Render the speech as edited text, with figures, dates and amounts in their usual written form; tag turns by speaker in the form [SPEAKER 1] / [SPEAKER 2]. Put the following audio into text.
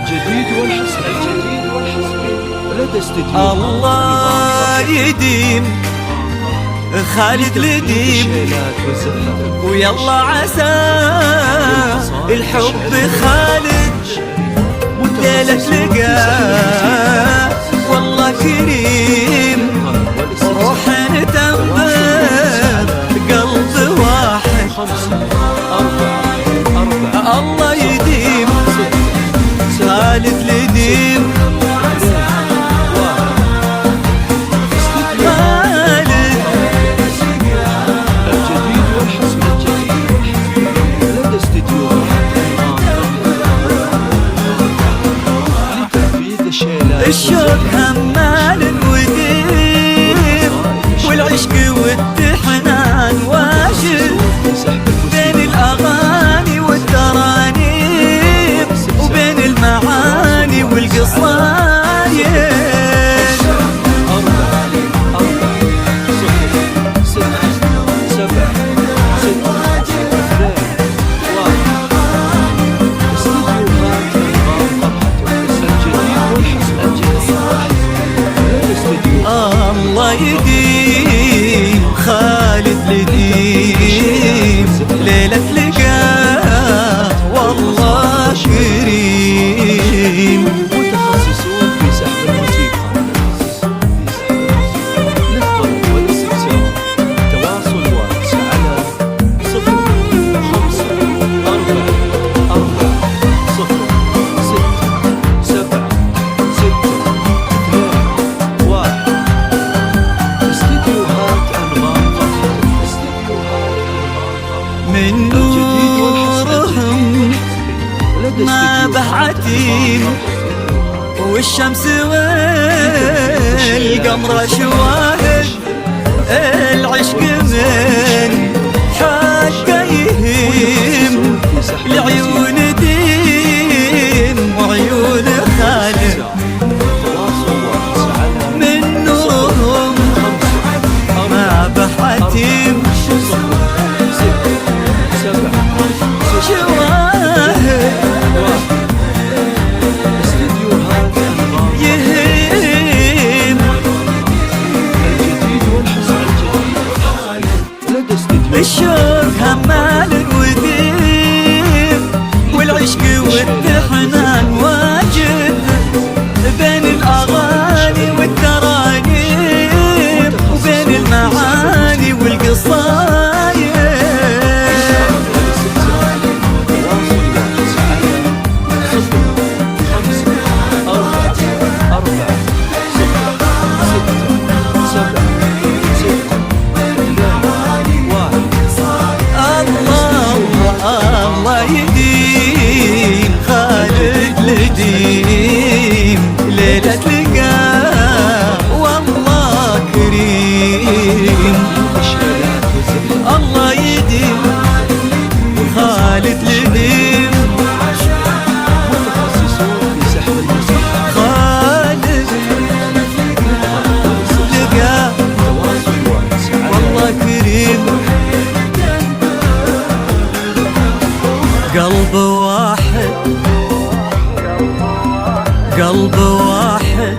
[SPEAKER 1] الجديد والحصري لدى استديو
[SPEAKER 2] الله يديم خالد لديم، ويلا عسى الحب خالد ليلة لقاه والله كريم، روحنا تنبض قلب واحد. الله يديم خالد لديم، الشوق همال وديم، والعشق والتحنان واجد بين الأغاني والترانيم، وبين المعاني والقصايد. الله يديم خالد لديم، ليلة لقاه والله كريم.
[SPEAKER 1] متخصصون في سحب الموسيقى للطلب والاستفسار تواصل واتس على 05466762.
[SPEAKER 2] من نورهم ما بعتيم، والشمس والقمر شواهد، العشق من حقه يهيم، لعيون ديم وعيون خالد. من نورهم ما بعتيم، الشوق همال وديم، والعشق والتحنان واجد بين الأغاني والترانيم، وبين المعاني والقصايد. الله يديم خالد لديم، ليلة لقاه والله كريم. الله يديم خالد لديم،
[SPEAKER 1] متخصصون في سحب الموسيقى
[SPEAKER 2] خالد لقاه والله كريم. قلب واحد قلب واحد